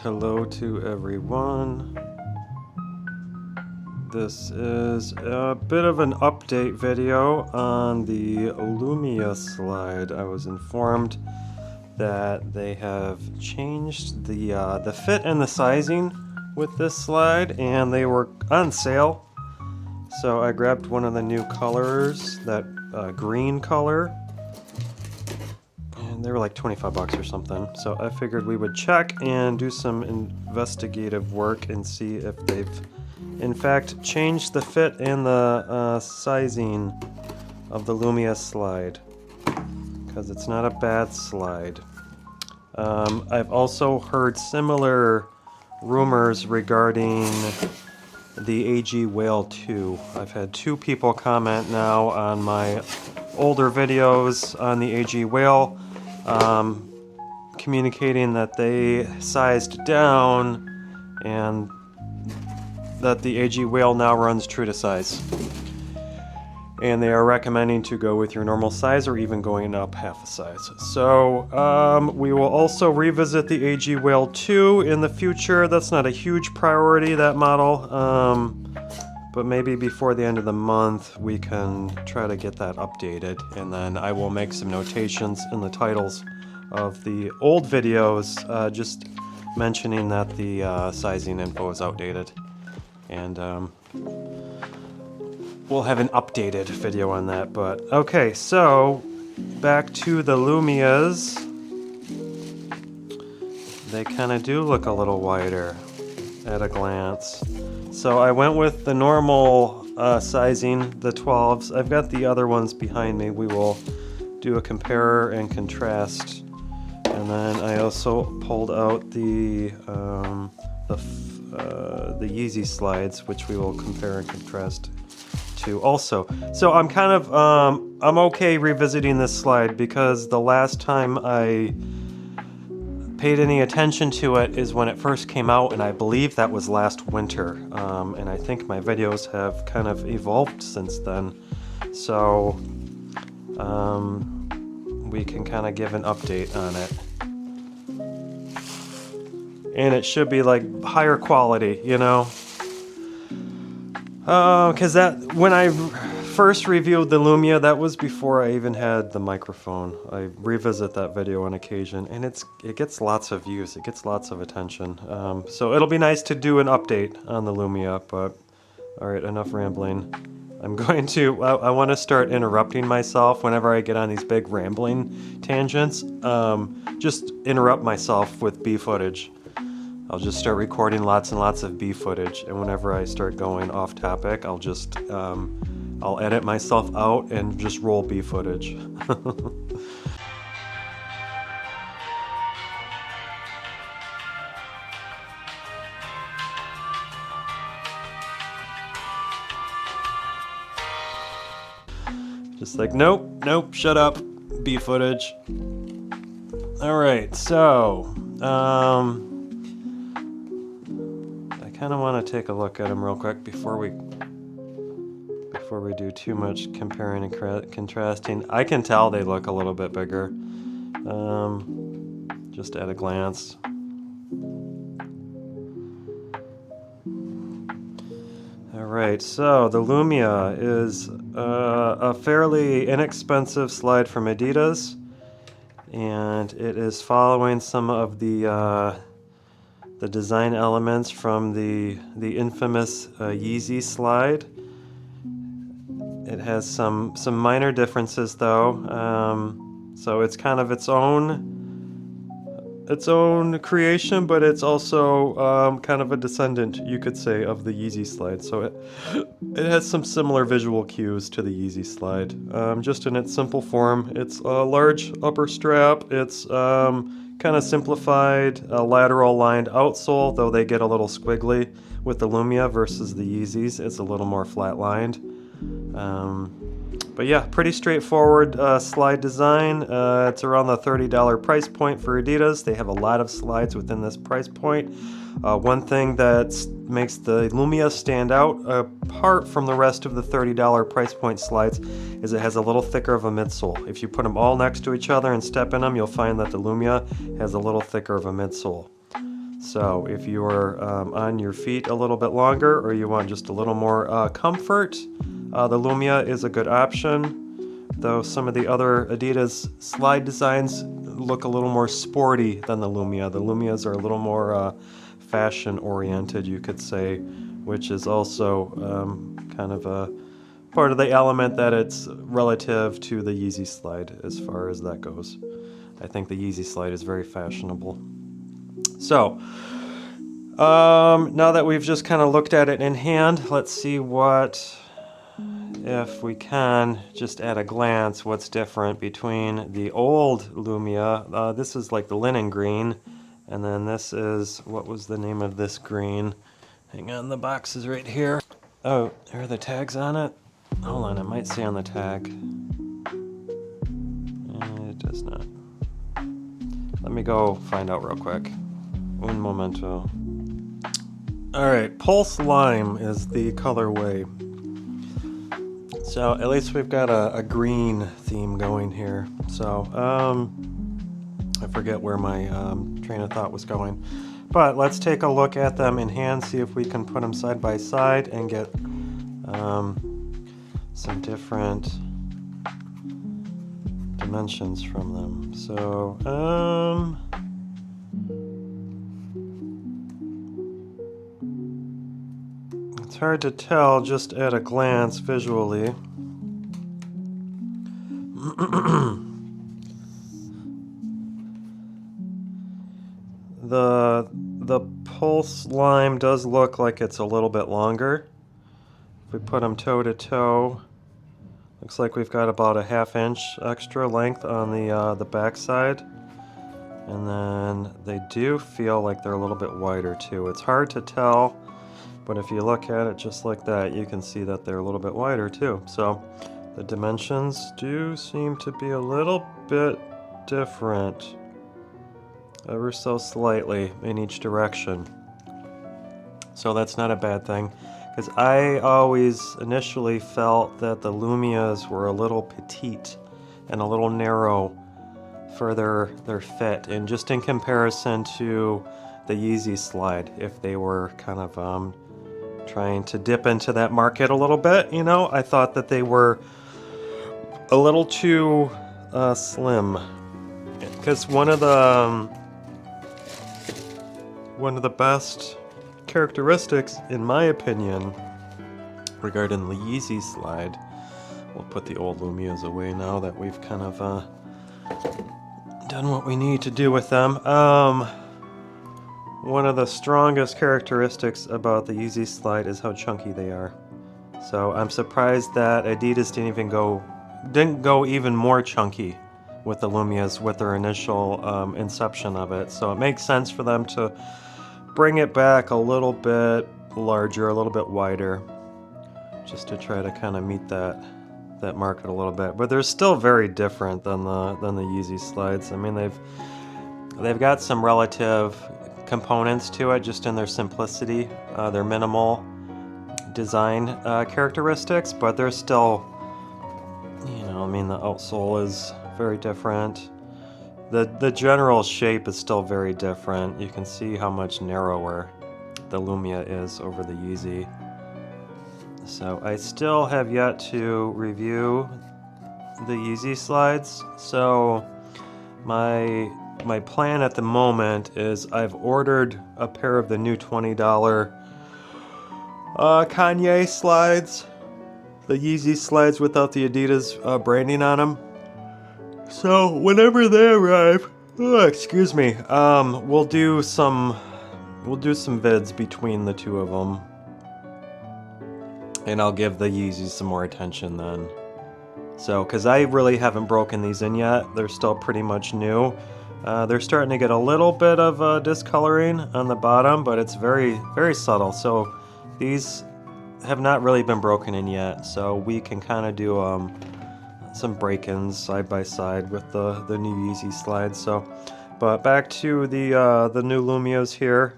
Hello to everyone. This is a bit of an update video on the Lumia slide. I was informed that they have changed the fit and the sizing with this slide, and they were on sale. So I grabbed one of the new colors, that green color. They were like 25 bucks or something. So I figured we would check and do some investigative work and see if they've in fact changed the fit and the sizing of the Lumia slide, because it's not a bad slide. I've also heard similar rumors regarding the AG Whale 2. I've had two people comment now on my older videos on the AG Whale, communicating that they sized down and that the AG Whale now runs true to size. And they are recommending to go with your normal size or even going up half a size. So we will also revisit the AG Whale 2 in the future. That's not a huge priority, that model. But maybe before the end of the month we can try to get that updated, and then I will make some notations in the titles of the old videos just mentioning that the sizing info is outdated, and we'll have an updated video on that. But okay, so back to the Lumias. They kind of do look a little wider at a glance. So I went with the normal sizing, the 12s. I've got the other ones behind me. We will do a compare and contrast. And then I also pulled out the Yeezy slides, which we will compare and contrast to also. So I'm kind of, I'm okay revisiting this slide, because the last time I paid any attention to it is when it first came out, and I believe that was last winter. And I think my videos have kind of evolved since then. So we can kind of give an update on it. And it should be like higher quality, you know? Because that, when I first reviewed the Lumia, that was before I even had the microphone. I revisit that video on occasion, and it gets lots of views, it gets lots of attention. So it'll be nice to do an update on the Lumia, but alright, enough rambling. I'm going to, I want to start interrupting myself whenever I get on these big rambling tangents. Just interrupt myself with B footage. I'll just start recording lots and lots of B footage, and whenever I start going off topic, I'll just, I'll edit myself out and just roll B footage. Just like, nope, shut up, B footage. Alright, so, I kind of want to take a look at them real quick before we do too much comparing and contrasting. I can tell they look a little bit bigger, just at a glance. Alright, so the Lumia is a fairly inexpensive slide from Adidas, and it is following some of the design elements from the infamous Yeezy slide. It has some minor differences though, so it's kind of its own creation, but it's also kind of a descendant, you could say, of the Yeezy slide. So it has some similar visual cues to the Yeezy slide, just in its simple form. It's a large upper strap. It's kind of simplified, lateral lined outsole, though they get a little squiggly with the Lumia versus the Yeezys. It's a little more flat lined. But yeah, pretty straightforward slide design. It's around the $30 price point for Adidas. They have a lot of slides within this price point. One thing that makes the Lumia stand out apart from the rest of the $30 price point slides is it has a little thicker of a midsole. If you put them all next to each other and step in them, you'll find that the Lumia has a little thicker of a midsole. So if you're on your feet a little bit longer, or you want just a little more comfort, the Lumia is a good option, though some of the other Adidas slide designs look a little more sporty than the Lumia. The Lumias are a little more fashion oriented, you could say, which is also kind of a part of the element that it's relative to the Yeezy slide as far as that goes. I think the Yeezy slide is very fashionable. So, now that we've just kind of looked at it in hand, let's see what, if we can, just at a glance, what's different between the old Lumia. This is like the linen green, and then this is, what was the name of this green? Hang on, the box is right here. Oh, there are the tags on it? Hold on, it might say on the tag. It does not. Let me go find out real quick. Un momento. Alright, Pulse Lime is the colorway. So at least we've got a green theme going here. So, I forget where my train of thought was going. But let's take a look at them in hand, see if we can put them side by side and get some different dimensions from them. So, it's hard to tell just at a glance visually. The Pulse Lime does look like it's a little bit longer. If we put them toe to toe, looks like we've got about a 1/2 inch extra length on the back side. And then they do feel like they're a little bit wider too. It's hard to tell, but if you look at it just like that, you can see that they're a little bit wider too. So the dimensions do seem to be a little bit different, ever so slightly in each direction. So that's not a bad thing, because I always initially felt that the Lumias were a little petite and a little narrow for their fit, and just in comparison to the Yeezy slide, if they were kind of trying to dip into that market a little bit, you know, I thought that they were a little too slim. Because one of the best characteristics, in my opinion, regarding the Yeezy slide, we'll put the old Lumias away now that we've kind of done what we need to do with them. One of the strongest characteristics about the Yeezy slide is how chunky they are. So I'm surprised that Adidas didn't go even more chunky with the Lumias with their initial inception of it. So it makes sense for them to bring it back a little bit larger, a little bit wider, just to try to kind of meet that market a little bit. But they're still very different than the Yeezy slides. I mean, they've got some relative components to it, just in their simplicity, their minimal design characteristics, but they're still, you know, I mean, the outsole is very different. The general shape is still very different. You can see how much narrower the Lumia is over the Yeezy. So I still have yet to review the Yeezy slides. So my plan at the moment is I've ordered a pair of the new $20 Kanye slides, the Yeezy slides without the Adidas branding on them. So whenever they arrive, excuse me, we'll do some vids between the two of them, and I'll give the Yeezys some more attention then. So, because I really haven't broken these in yet, they're still pretty much new. They're starting to get a little bit of discoloring on the bottom, but it's very, very subtle. So these have not really been broken in yet, so we can kind of do some break-ins side by side with the new Yeezy slides. So, but back to the new Lumias here.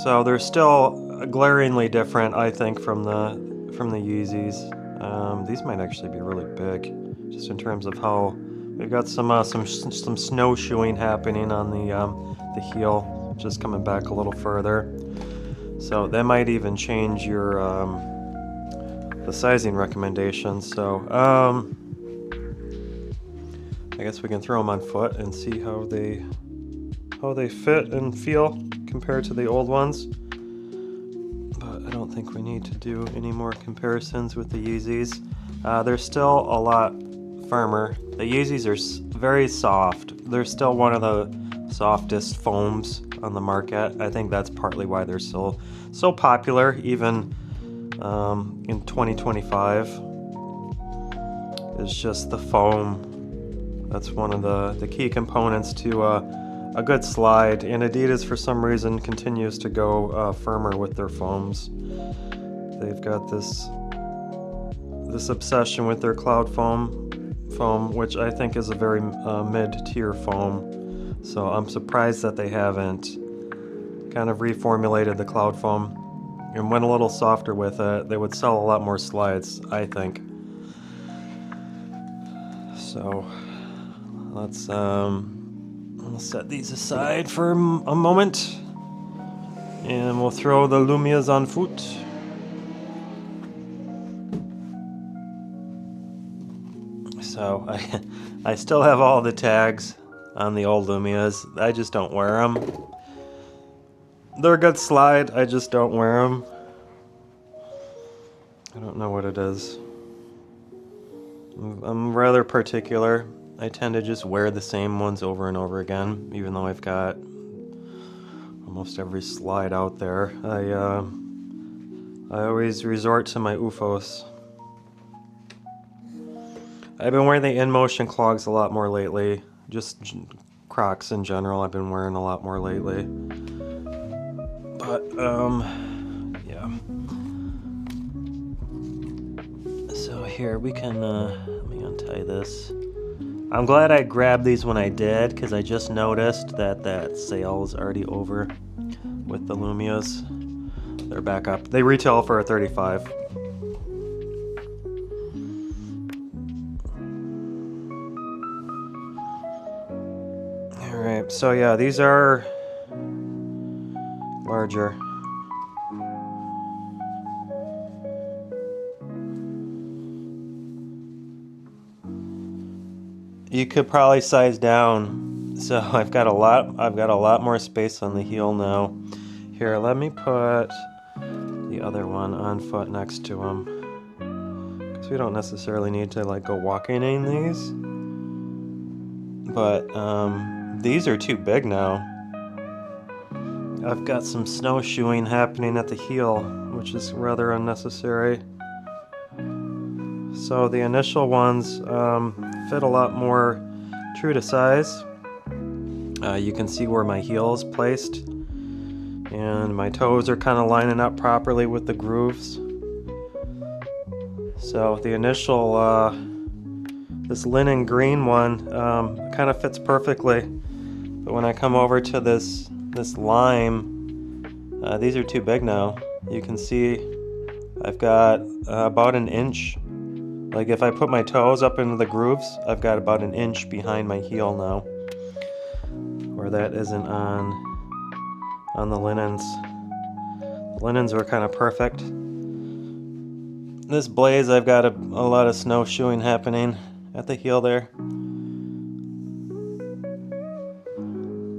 So they're still glaringly different, I think, from the Yeezys. These might actually be really big, just in terms of how We got some snowshoeing happening on the heel, just coming back a little further. So that might even change your the sizing recommendations. So I guess we can throw them on foot and see how they fit and feel compared to the old ones. But I don't think we need to do any more comparisons with the Yeezys. They're still a lot firmer. The Yeezys are very soft. They're still one of the softest foams on the market. I think that's partly why they're so popular, even in 2025. It's just the foam. That's one of the key components to a good slide. And Adidas, for some reason, continues to go firmer with their foams. They've got this obsession with their Cloudfoam foam, which I think is a very mid-tier foam. So I'm surprised that they haven't kind of reformulated the Cloudfoam and went a little softer with it. They would sell a lot more slides, I think. So let's set these aside for a moment, and we'll throw the Lumias on foot. So I still have all the tags on the old Lumias. I just don't wear them. They're a good slide, I just don't wear them. I don't know what it is. I'm rather particular. I tend to just wear the same ones over and over again, even though I've got almost every slide out there. I always resort to my UFOs. I've been wearing the in-motion clogs a lot more lately. Just Crocs in general I've been wearing a lot more lately. But, yeah. So here, we can, let me untie this. I'm glad I grabbed these when I did, because I just noticed that sale is already over with the Lumias. They're back up. They retail for $35. Alright, so yeah, these are larger. You could probably size down. So I've got a lot more space on the heel now. Here, let me put the other one on foot next to them, because we don't necessarily need to like go walking in these. But these are too big now. I've got some snowshoeing happening at the heel, which is rather unnecessary. So the initial ones fit a lot more true to size. You can see where my heel is placed, and my toes are kind of lining up properly with the grooves. So the initial, this linen green one kind of fits perfectly. But when I come over to this lime, these are too big now. You can see I've got about an inch. Like if I put my toes up into the grooves, I've got about an inch behind my heel now, where that isn't on the linens. The linens were kind of perfect. This blaze, I've got a lot of snowshoeing happening at the heel there.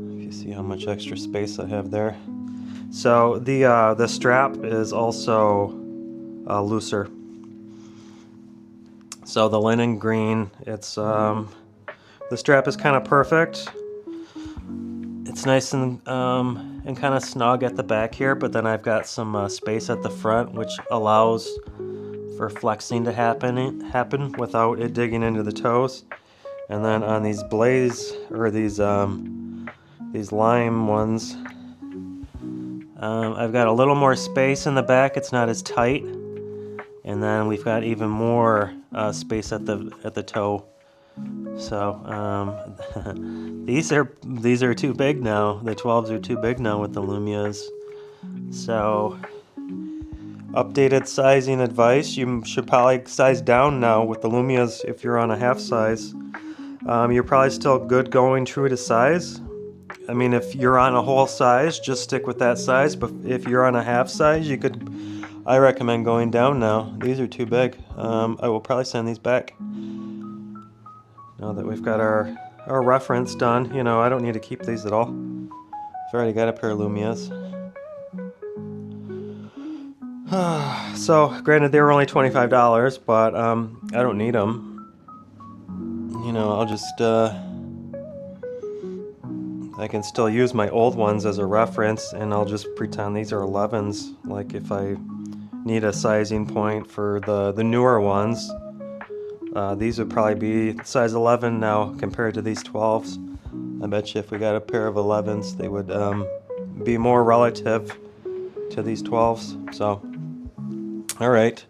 If you see how much extra space I have there. So the strap is also looser. So the linen green, it's the strap is kind of perfect. It's nice and kind of snug at the back here, but then I've got some space at the front, which allows for flexing to happen without it digging into the toes. And then on these blaze or these lime ones, I've got a little more space in the back. It's not as tight. And then we've got even more space at the toe. So these are too big now. The 12s are too big now with the Lumias. So updated sizing advice: you should probably size down now with the Lumias if you're on a half size. You're probably still good going true to size. I mean, if you're on a whole size, just stick with that size. But if you're on a half size, I recommend going down now. These are too big. I will probably send these back. Now that we've got our reference done, you know, I don't need to keep these at all. I've already got a pair of Lumias. So, granted, they were only $25, but I don't need them. You know, I'll just, I can still use my old ones as a reference, and I'll just pretend these are 11s. Like if I need a sizing point for the newer ones, these would probably be size 11 now compared to these 12s. I bet you if we got a pair of 11s, they would be more relative to these 12s. So, all right.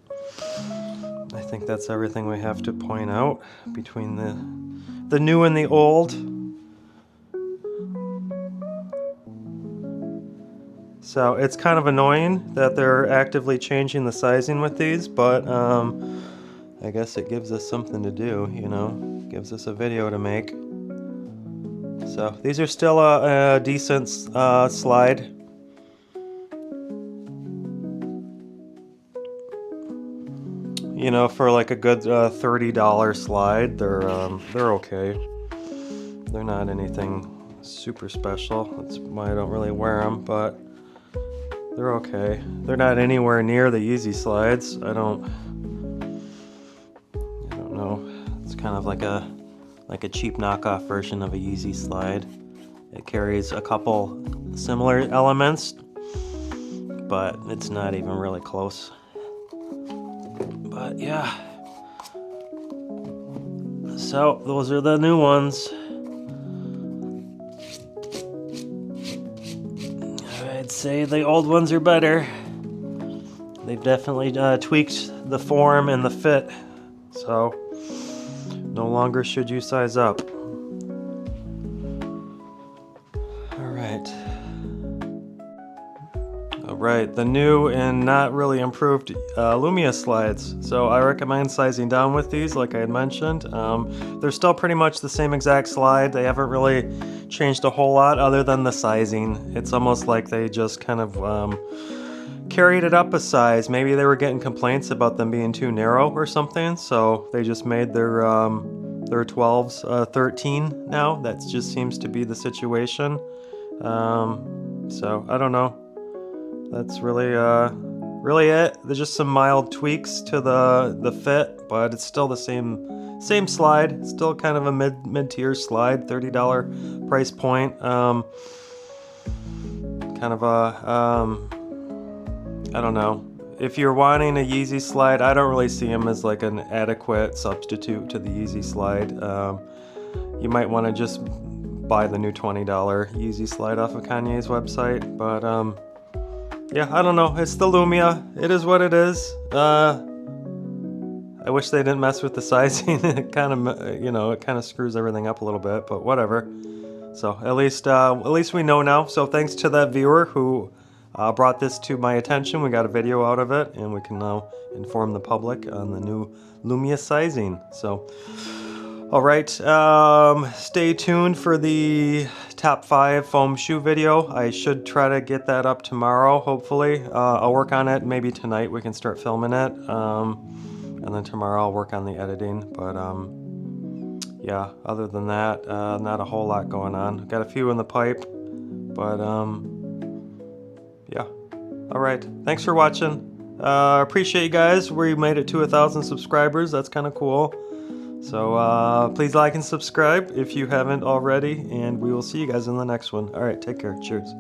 I think that's everything we have to point out between the new and the old. So it's kind of annoying that they're actively changing the sizing with these, but I guess it gives us something to do, you know, gives us a video to make. So these are still a decent slide. You know, for like a good $30 slide, they're okay. They're not anything super special. That's why I don't really wear them, but they're okay. They're not anywhere near the Yeezy slides. I don't know. It's kind of like a cheap knockoff version of a Yeezy slide. It carries a couple similar elements, but it's not even really close. But yeah. So those are the new ones. I'd say the old ones are better. They've definitely tweaked the form and the fit, so no longer should you size up. Alright, the new and not really improved Lumia slides. So I recommend sizing down with these, like I had mentioned. They're still pretty much the same exact slide. They haven't really changed a whole lot other than the sizing. It's almost like they just kind of carried it up a size. Maybe they were getting complaints about them being too narrow or something, so they just made their 12s 13 now. That just seems to be the situation. So I don't know. That's really it. There's just some mild tweaks to the fit, but it's still the same slide. It's still kind of a mid-tier slide, $30 price point. Kind of a I don't know. If you're wanting a Yeezy slide, I don't really see them as like an adequate substitute to the Yeezy slide. You might want to just buy the new $20 Yeezy slide off of Kanye's website, but yeah, I don't know. It's the Lumia. It is what it is. I wish they didn't mess with the sizing. It kind of screws everything up a little bit, but whatever. So at least we know now. So thanks to that viewer who brought this to my attention. We got a video out of it, and we can now inform the public on the new Lumia sizing. So, all right. Stay tuned for the top 5 foam shoe video. I should try to get that up tomorrow, hopefully. I'll work on it. Maybe tonight we can start filming it. And then tomorrow I'll work on the editing. But yeah, other than that, not a whole lot going on. Got a few in the pipe, but yeah. All right. Thanks for watching. Appreciate you guys. We made it to 1,000 subscribers. That's kind of cool. So please like and subscribe if you haven't already, and we will see you guys in the next one. All right, take care. Cheers.